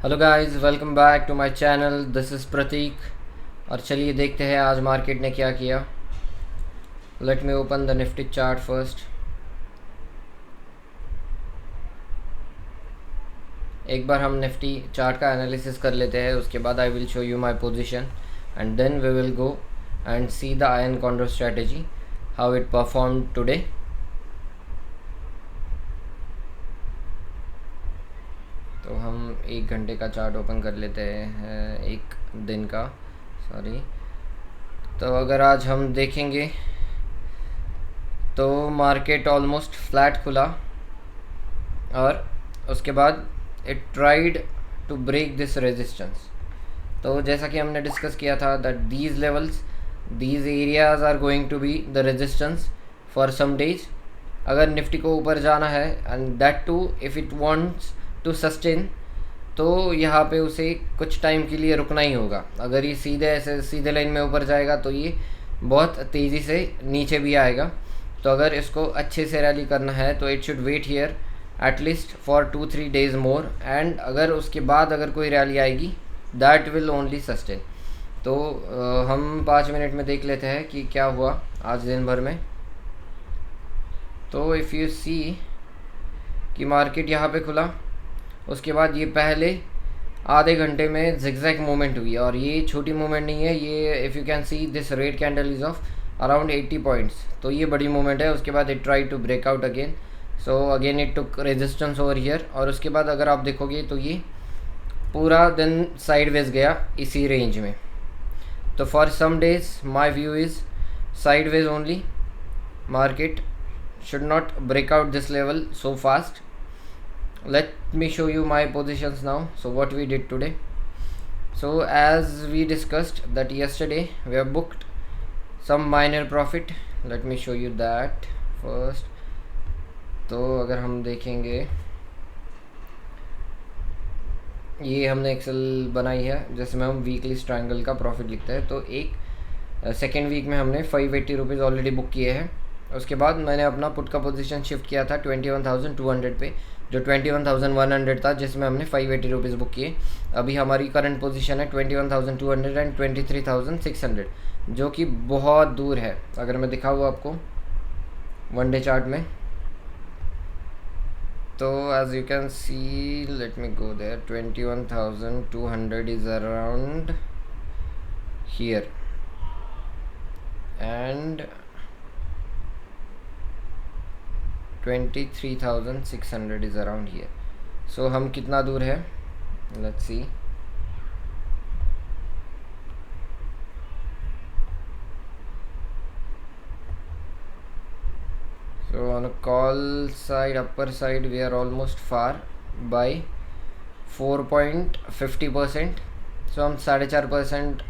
Hello guys, welcome back to my channel. This is Prateek. और चलिए देखते हैं आज मार्केट ने क्या किया। Let me open the Nifty chart first. एक बार हम निफ्टी चार्ट का एनालिसिस कर लेते हैं, उसके बाद I will show you my position and then we will go and see the iron condor strategy, how it perform today. तो हम 1 घंटे का चार्ट ओपन कर लेते हैं, एक दिन का, सॉरी। तो अगर आज हम देखेंगे तो मार्केट ऑलमोस्ट फ्लैट खुला और उसके बाद it tried to break this resistance. तो जैसा कि हमने डिस्कस किया था that these levels, these areas are going to be the resistance for some days. अगर निफ्टी को ऊपर जाना है and that too if it wants to sustain, तो यहाँ पे उसे कुछ टाइम के लिए रुकना ही होगा। अगर ये सीधे ऐसे सीधे लाइन में ऊपर जाएगा तो ये बहुत तेज़ी से नीचे भी आएगा। तो अगर इसको अच्छे से रैली करना है तो it should wait here at least for 2-3 days more, and अगर उसके बाद अगर कोई रैली आएगी दैट विल ओनली सस्टेन। तो हम 5 मिनट में देख लेते हैं कि क्या हुआ आज दिन भर में। तो इफ़ यू सी कि मार्केट यहाँ पे खुला, उसके बाद ये पहले आधे घंटे में जिगजैग मूवमेंट हुई, और ये छोटी मूवमेंट नहीं है। ये if you can see this red candle is of around 80 points, तो ये बड़ी मूवमेंट है। उसके बाद it try to break out again, so again it took resistance over here, और उसके बाद अगर आप देखोगे तो ये पूरा दिन साइडवेज गया इसी रेंज में। तो for some days my view is sideways only, market should not break out this level so fast. Let me show you my positions now. So what we did today, so as we discussed that yesterday we have booked some minor profit. Let me show you that first. तो अगर हम देखेंगे, ये हमने Excel बनाई है जिसमें हम वीकली ट्रायंगल का प्रॉफिट लिखते हैं। तो एक सेकेंड वीक में हमने 580 रुपीज़ ऑलरेडी बुक किए हैं। उसके बाद मैंने अपना पुट का पोजीशन शिफ्ट किया था 21,200 पे, जो 21,100 था, जिसमें हमने 580 रुपीज़ बुक किए। अभी हमारी करंट पोजीशन है 21,200 एंड 23,600, जो कि बहुत दूर है। अगर मैं दिखाऊँ आपको वन डे चार्ट में, तो as you can see, let me go there, 21,200 is around here and 23,600 is around here. सो हम कितना दूर है, let's see. So on a call side, upper side, we are almost far by 4.50%. So हम 4.5%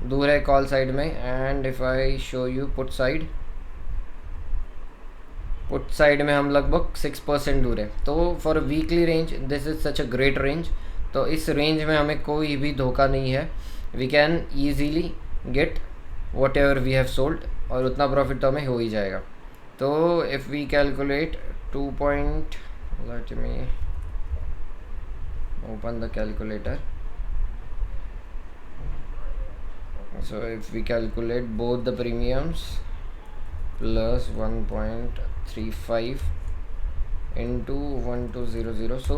दूर है कॉल साइड में। And if I show you put side, put side में हम लगभग 6% दूर है। तो for weekly range this is such a great range. तो इस रेंज में हमें कोई भी धोखा नहीं है। We can easily get whatever we have sold, और उतना प्रॉफिट तो हमें हो ही जाएगा। तो if we calculate 2 point, let me open the calculator. So if we calculate both the premiums plus 1.35 into 1200, so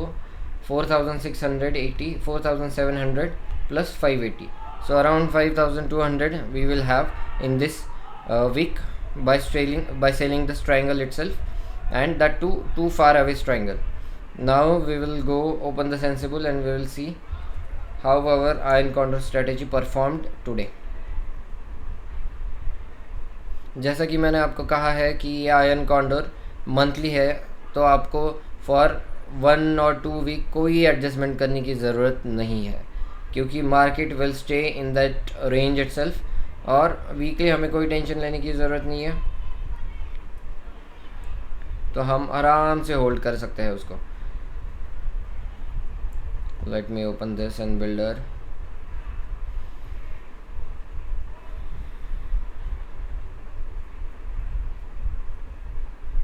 4,680, 4,700 plus 580, so around 5,200 we will have in this week by selling this triangle itself, and that too far away triangle. Now we will go open the sensible and we will see how our iron condor strategy performed today. जैसा कि मैंने आपको कहा है कि ये ion condor monthly है, तो आपको फॉर 1 और 2 वीक कोई एडजस्टमेंट करने की ज़रूरत नहीं है, क्योंकि market will stay in that range itself, और वीकली हमें कोई टेंशन लेने की ज़रूरत नहीं है। तो हम आराम से होल्ड कर सकते हैं उसको। Late me open this and builder.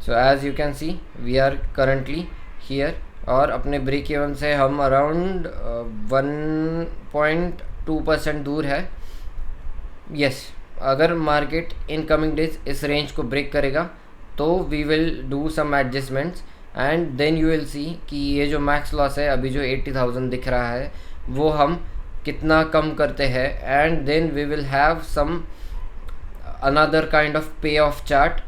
So as you can see, we are currently here और अपने ब्रेक इवन से हम अराउंड 1.2% दूर है। यस, अगर मार्केट इन कमिंग डेज इस रेंज को ब्रेक करेगा तो we will do some adjustments and then you will see कि ये जो मैक्स लॉस है अभी जो 80,000 दिख रहा है वो हम कितना कम करते हैं, and then we will have some another kind of payoff chart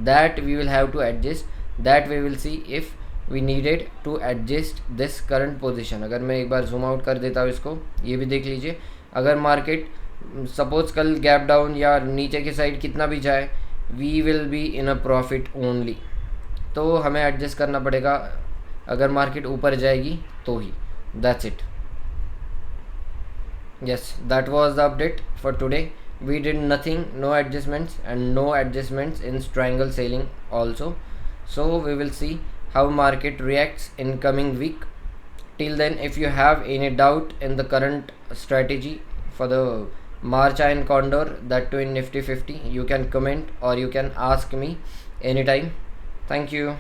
that we will have to adjust, that we will see if we needed to adjust this current position। अगर मैं एक बार जूम आउट कर देता हूँ इसको, ये भी देख लीजिए। अगर मार्केट सपोज कल गैप डाउन या नीचे की साइड कितना भी जाए, we will be in a profit only. तो हमें एडजस्ट करना पड़ेगा अगर मार्केट ऊपर जाएगी तो ही। That's it. Yes, that was the update for today. We did nothing, no adjustments, and no adjustments in triangle selling also. So we will see how market reacts in coming week. Till then, if you have any doubt in the current strategy for the March and Condor, that too in Nifty 50, you can comment or you can ask me anytime. Thank you.